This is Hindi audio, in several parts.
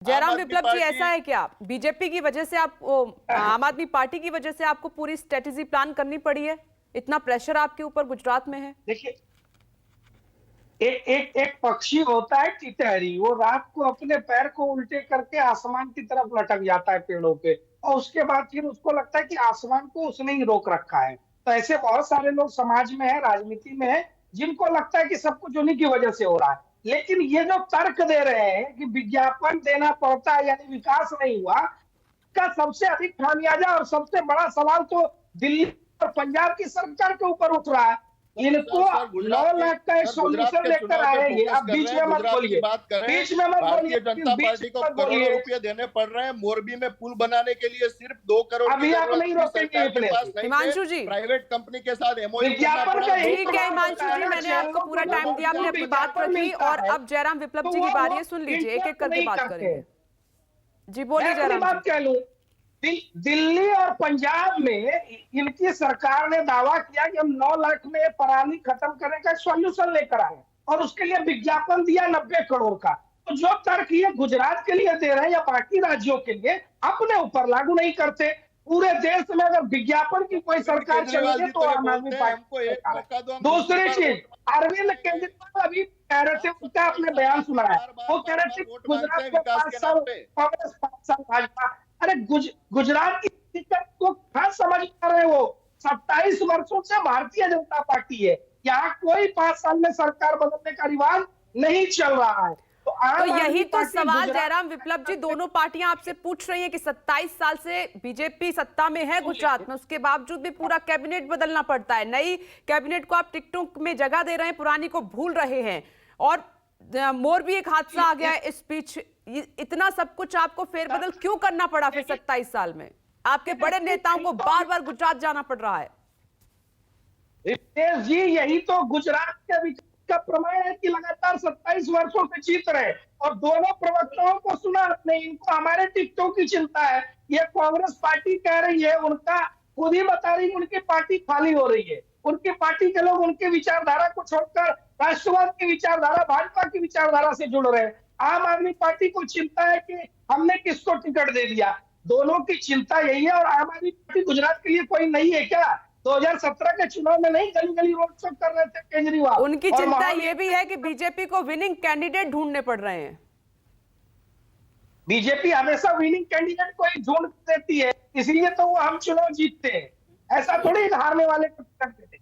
जयराम विप्लव जी, ऐसा है क्या बीजेपी की वजह से आम आदमी पार्टी की वजह से आपको पूरी स्ट्रेटेजी प्लान करनी पड़ी है? इतना प्रेशर आपके ऊपर गुजरात में है? देखिए, एक पक्षी होता है टिटहरी, वो रात को अपने पैर को उल्टे करके आसमान की तरफ लटक जाता है पेड़ों पे, और उसके बाद फिर उसको लगता है कि आसमान को उसने ही रोक रखा है। तो ऐसे बहुत सारे लोग समाज में है, राजनीति में है, जिनको लगता है कि सब कुछ उन्हीं की वजह से हो रहा है। लेकिन ये जो तर्क दे रहे हैं कि विज्ञापन देना पड़ता है यानी विकास नहीं हुआ, का सबसे अधिक खामियाजा और सबसे बड़ा सवाल तो दिल्ली और पंजाब की सरकार के ऊपर उठ रहा है। इनको 9 लाख का एक गुजरात सोल्यूशन के लेकर चुनाव पे आएंगे। फोकस अब कर बीच रहे में हैं, मत गुजरात की बोलिए, बात करें। बीच में मत भारतीय बोलिए, जनता बीच पार्टी को में मत करोड़ों बोलिए। रुपए देने पड़ रहे हैं। मोरबी में पुल बनाने के लिए सिर्फ 2 करोड़ की अभी आप जरूरत नहीं थी, रोकेंगे सरकार के इतने पास से। नहीं हिमांशु थे। जी, प्राइवेट कंपनी के साथ एमओयू करना विज्ञापन पड़ा। का यही ठीक है प्रभाव हिमांशु होता है जी, ना, मैंने आपको चैनलों पूरा को टाइम दिया, जो आपने अपनी बात विज्ञापन रखी मिलता और है अब जयराम विप्लव तो जी की बारी है। सुन लीजिए, एक एक इंटरेस्ट करके नहीं बात करते। करेंगे। जी मैं बोलिए अपनी जयराम जी। बात कह लूं, दिल्ली और पंजाब में इनकी सरकार ने दावा किया कि हम 9 लाख में पराली खत्म करने का सॉल्यूशन लेकर आए, और उसके लिए विज्ञापन दिया 90 करोड़ का। तो जो तर्क ये गुजरात के लिए दे रहे हैं या बाकी राज्यों के लिए, अपने ऊपर लागू नहीं करते। पूरे देश में अगर विज्ञापन की कोई अरविंद सरकार केजरीवाल चलेगी जी तो तो ये आम आदमी बोलते हैं पार्टी हमको की एक सरकार है। मौका दो, हम दूसरी दूसरी बार चीज, वोट मांगने अरविंद आएंगे। केजरीवाल अभी कह रहे थे, आप उनका 27 आपने साल बयान से सुना है, बार वो कह बार रहे बार थे वोट मांगते गुजरात हैं में विकास 5 के साल नाम पे। कांग्रेस, 5 साल भाजपा। अरे गुजरात की दिक्कत को कहाँ समझ पा रहे हो? 27 वर्षों से भारतीय जनता पार्टी है, यहाँ कोई 5 साल में सरकार बदलने का रिवाज नहीं चल रहा है। तो तो आम यही आदमी तो पार्टी सवाल गुजरात जयराम विप्लव जी, दोनों पार्टियां आपसे पूछ रही हैं कि 27 साल से बीजेपी सत्ता में है गुजरात में, उसके बावजूद भी पूरा कैबिनेट बदलना पड़ता है। नई कैबिनेट को आप टिकटों में जगह दे रहे हैं, पुरानी को भूल रहे हैं। और मोरबी एक हादसा आ गया है इस बीच। इतना सब कुछ आपको फेरबदल क्यों करना पड़ा फिर 27 साल में? आपके बड़े नेताओं को बार बार गुजरात जाना पड़ रहा है। रितेश जी, यही तो गुजरात के विकास का प्रमाण है कि लगातार 27 वर्षों से जीत रहे। और दोनों प्रवक्ताओं को सुना आपने, इनको हमारे टिकटों की चिंता है। ये कांग्रेस पार्टी कह रही है, उनका खुद ही बता रही है उनकी पार्टी खाली हो रही है। उनकी पार्टी के लोग उनकी विचारधारा को छोड़कर राष्ट्रवाद की विचारधारा, भाजपा की विचारधारा से जुड़ रहे हैं। आम आदमी पार्टी को चिंता है कि हमने किसको टिकट दे दिया। दोनों की चिंता यही है। और आम आदमी पार्टी गुजरात के लिए कोई नहीं है क्या? 2017 के चुनाव में नहीं गली गली रोड शो कर रहे थे केजरीवाल? उनकी और चिंता यह भी है कि बीजेपी को विनिंग कैंडिडेट ढूंढने पड़ रहे हैं। बीजेपी हमेशा विनिंग कैंडिडेट को ही ढूंढ देती है, इसलिए तो वो हम चुनाव जीतते हैं। ऐसा थोड़ी हारने वाले को टिकट देते।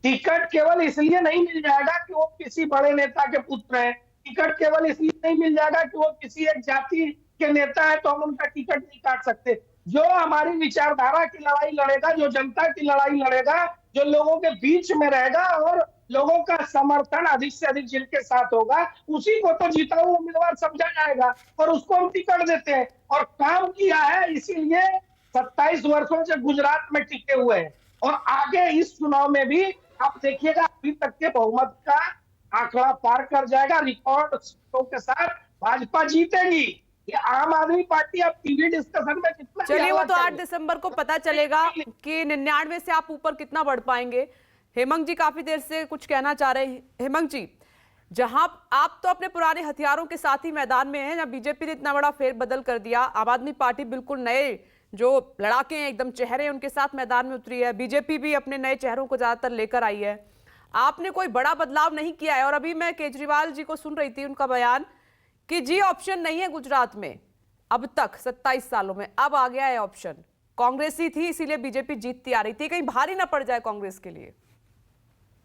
टिकट केवल इसलिए नहीं मिल जाएगा कि वो किसी बड़े नेता के पुत्र हैं। टिकट केवल इसलिए नहीं मिल जाएगा कि वो किसी एक जाति के नेता है तो हम उनका टिकट नहीं काट सकते। जो हमारी विचारधारा की लड़ाई लड़ेगा, जो जनता की लड़ाई लड़ेगा, जो लोगों के बीच में रहेगा और लोगों का समर्थन अधिक से अधिक जिनके साथ होगा, उसी को तो जीता हुआ उम्मीदवार समझा जाएगा और उसको हम टिकट देते हैं। और काम किया है, इसीलिए 27 वर्षों से गुजरात में टिके हुए हैं। और आगे इस चुनाव में भी आप देखिएगा, अभी तक के बहुमत का आंकड़ा पार कर जाएगा। रिकॉर्ड सीटों के साथ भाजपा जीतेगी। ये आम आदमी पार्टी अब टीवी डिस्कशन में जितना चलिए, वो तो 8 दिसंबर को पता चलेगा कि 99 से आप ऊपर कितना बढ़ पाएंगे। हेमंत जी काफी देर से कुछ कहना चाह रहे हैं। हेमंत जी, जहां आप तो अपने पुराने हथियारों के साथ ही मैदान में हैं, जहां बीजेपी ने इतना बड़ा फेरबदल कर दिया, आम आदमी पार्टी बिल्कुल नए जो लड़ाके हैं, एकदम चेहरे उनके साथ मैदान में उतरी है, बीजेपी भी अपने नए चेहरों को ज्यादातर लेकर आई है। आपने कोई बड़ा बदलाव नहीं किया है। और अभी मैं केजरीवाल जी को सुन रही थी, उनका बयान कि जी ऑप्शन नहीं है गुजरात में अब तक 27 सालों में, अब आ गया है ऑप्शन। कांग्रेस ही थी, इसीलिए बीजेपी जीतती आ रही थी, कहीं भारी ना पड़ जाए कांग्रेस के लिए।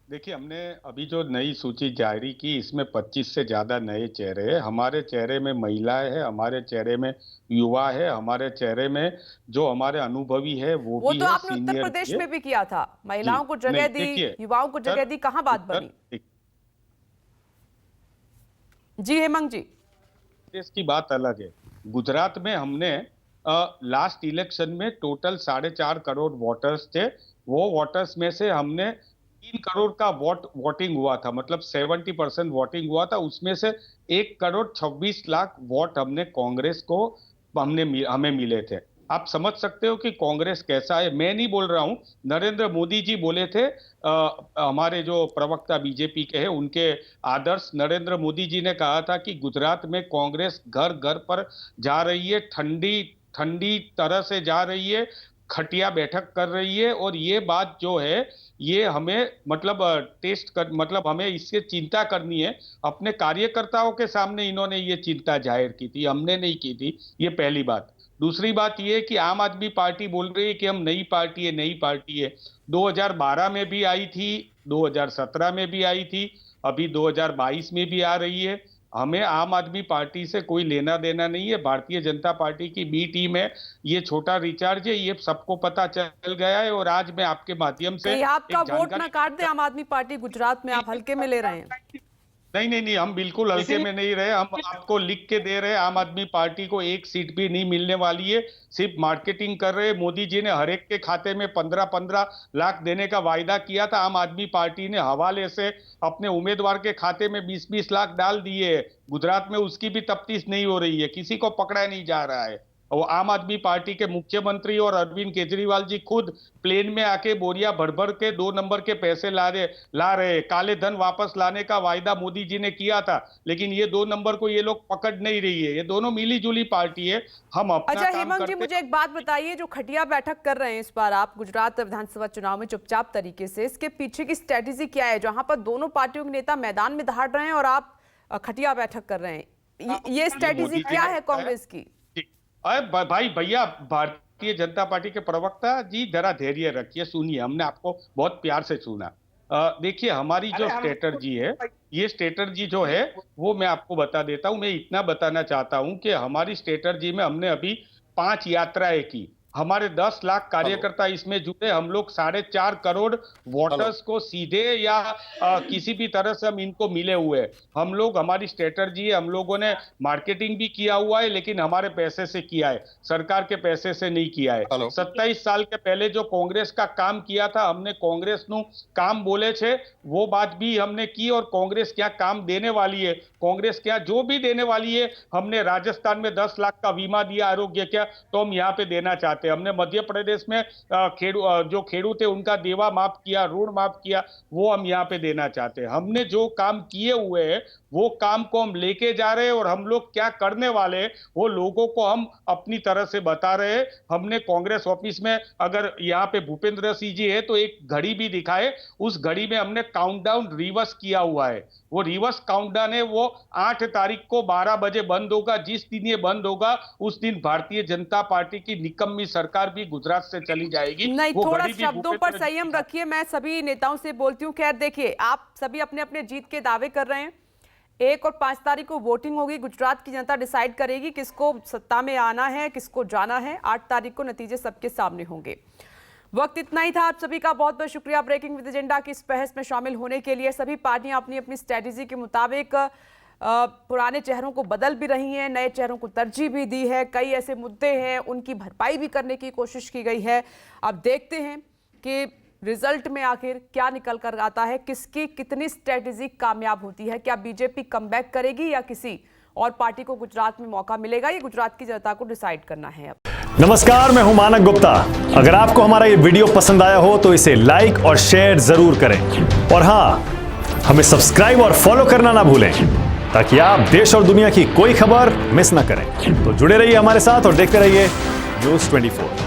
देखिए, हमने अभी जो नई सूची जारी की, इसमें 25 से ज्यादा नए चेहरे हैं। हमारे चेहरे में महिलाएं हैं, हमारे चेहरे में युवा है, हमारे चेहरे में जो हमारे अनुभवी है वो भी तो है, आपने उत्तर सीनियर प्रदेश भी है। में भी किया था, महिलाओं को जगह दी, युवाओं को जगह दी, कहां बात बनी? जी हेमंत जी, प्रदेश की बात अलग है। गुजरात में हमने लास्ट इलेक्शन में टोटल 4.5 करोड़ वोटर्स थे। वो वोटर्स में से हमने 3 करोड़ का वोटिंग हुआ था, मतलब 70% वोटिंग हुआ था। उसमें से 1 करोड़ 26 लाख वोट हमने कांग्रेस को हमें मिले थे। आप समझ सकते हो कि कांग्रेस कैसा है। मैं नहीं बोल रहा हूं, नरेंद्र मोदी जी बोले थे, हमारे जो प्रवक्ता बीजेपी के हैं उनके आदर्श नरेंद्र मोदी जी ने कहा था कि गुजरात में कांग्रेस घर घर पर जा रही है, ठंडी ठंडी तरह से जा रही है, खटिया बैठक कर रही है। और ये बात जो है ये हमें मतलब हमें इससे चिंता करनी है। अपने कार्यकर्ताओं के सामने इन्होंने ये चिंता जाहिर की थी, हमने नहीं की थी। ये पहली बात। दूसरी बात ये कि आम आदमी पार्टी बोल रही है कि हम नई पार्टी है, नई पार्टी है। 2012 में भी आई थी, 2017 में भी आई थी, अभी 2022 में भी आ रही है। हमें आम आदमी पार्टी से कोई लेना देना नहीं है। भारतीय जनता पार्टी की बी टीम है, ये छोटा रिचार्ज है, ये सबको पता चल गया है। और आज मैं आपके माध्यम से कहीं आपका वोट ना काट दे आम आदमी पार्टी गुजरात में, आप हल्के में ले रहे हैं। नहीं, हम बिल्कुल हल्के में नहीं रहे। हम आपको लिख के दे रहे हैं, आम आदमी पार्टी को एक सीट भी नहीं मिलने वाली है। सिर्फ मार्केटिंग कर रहे हैं। मोदी जी ने हर एक के खाते में 15-15 लाख देने का वायदा किया था। आम आदमी पार्टी ने हवाले से अपने उम्मीदवार के खाते में 20-20 लाख डाल दिए। गुजरात में उसकी भी तफ्तीश नहीं हो रही है, किसी को पकड़ा नहीं जा रहा है। और आम आदमी पार्टी के मुख्यमंत्री और अरविंद केजरीवाल जी खुद प्लेन में आके बोरिया भर भर के 2 नंबर के पैसे ला रहे। काले धन वापस लाने का वायदा मोदी जी ने किया था, लेकिन ये 2 नंबर को ये लोग पकड़ नहीं रही है। ये दोनों मिली जुली पार्टी है। हम अपना अच्छा काम हेमंत जी, करते। मुझे एक बात बताइए, जो खटिया बैठक कर रहे हैं इस बार आप गुजरात विधानसभा चुनाव में चुपचाप तरीके से, इसके पीछे की स्ट्रेटेजी क्या है? जहां पर दोनों पार्टियों के नेता मैदान में दहाड़ रहे हैं और आप खटिया बैठक कर रहे हैं, ये स्ट्रेटेजी क्या है कांग्रेस की? अरे भाई भैया, भारतीय जनता पार्टी के प्रवक्ता जी जरा धैर्य रखिए, सुनिए। हमने आपको बहुत प्यार से सुना। देखिए, हमारी जो स्ट्रेटर्जी है, ये स्ट्रेटर्जी जो है वो मैं आपको बता देता हूं। मैं इतना बताना चाहता हूं कि हमारी स्ट्रेटर्जी में हमने अभी 5 यात्राएं की। हमारे 10 लाख कार्यकर्ता इसमें जुड़े। हम लोग 4.5 करोड़ वोटर्स को सीधे या किसी भी तरह से हम इनको मिले हुए हैं। हम लोग, हमारी स्ट्रेटर्जी है, हम लोगों ने मार्केटिंग भी किया हुआ है, लेकिन हमारे पैसे से किया है, सरकार के पैसे से नहीं किया है। 27 साल के पहले जो कांग्रेस का काम किया था, हमने कांग्रेस नु काम बोले थे, वो बात भी हमने की। और कांग्रेस क्या काम देने वाली है, कांग्रेस क्या जो भी देने वाली है, हमने राजस्थान में 10 लाख का बीमा दिया, आरोग्य क्या, तो हम यहाँ पे देना चाहते हैं। हमने मध्य प्रदेश में जो खेडू थे उनका देवा माफ किया, ऋण माफ किया, वो हम यहाँ पे देना चाहते हैं। हमने जो काम किए हुए हैं वो काम को हम लेके जा रहे हैं, और हम लोग क्या करने वाले हैं वो लोगों को हम अपनी तरह से बता रहे हैं। हमने कांग्रेस ऑफिस में, अगर यहाँ पे भूपेंद्र सिंह जी है तो एक घड़ी भी दिखाए, उस घड़ी में हमने काउंटडाउन रिवर्स किया हुआ है। वो रिवर्स काउंटडाउन है, वो 8 तारीख को 12 बजे बंद होगा। जिस दिन ये बंद होगा उस दिन भारतीय जनता पार्टी की निकम्मी सरकार भी गुजरात से चली जाएगी। नहीं, थोड़ा शब्दों पर संयम रखिए, मैं सभी नेताओं से बोलती हूँ। खैर देखिए, आप सभी अपने अपने जीत के दावे कर रहे हैं। 1 और 5 तारीख को वोटिंग होगी, गुजरात की जनता डिसाइड करेगी किसको सत्ता में आना है, किसको जाना है। 8 तारीख को नतीजे सबके सामने होंगे। वक्त इतना ही था। आप सभी का बहुत बहुत शुक्रिया ब्रेकिंग विद एजेंडा की इस बहस में शामिल होने के लिए। सभी पार्टियां अपनी अपनी स्ट्रेटेजी के मुताबिक पुराने चेहरों को बदल भी रही हैं, नए चेहरों को तरजीह भी दी है। कई ऐसे मुद्दे हैं उनकी भरपाई भी करने की कोशिश की गई है। अब देखते हैं कि रिजल्ट में आखिर क्या निकल कर आता है, किसकी कितनी स्ट्रेटेजी कामयाब होती है। क्या बीजेपी कमबैक करेगी या किसी और पार्टी को गुजरात में मौका मिलेगा, ये गुजरात की जनता को डिसाइड करना है। अब नमस्कार, मैं हूं मानक गुप्ता। अगर आपको हमारा ये वीडियो पसंद आया हो तो इसे लाइक और शेयर जरूर करें, और हां, हमें सब्सक्राइब और फॉलो करना ना भूलें ताकि आप देश और दुनिया की कोई खबर मिस ना करें। तो जुड़े रहिए हमारे साथ और देखते रहिए न्यूज़ 24।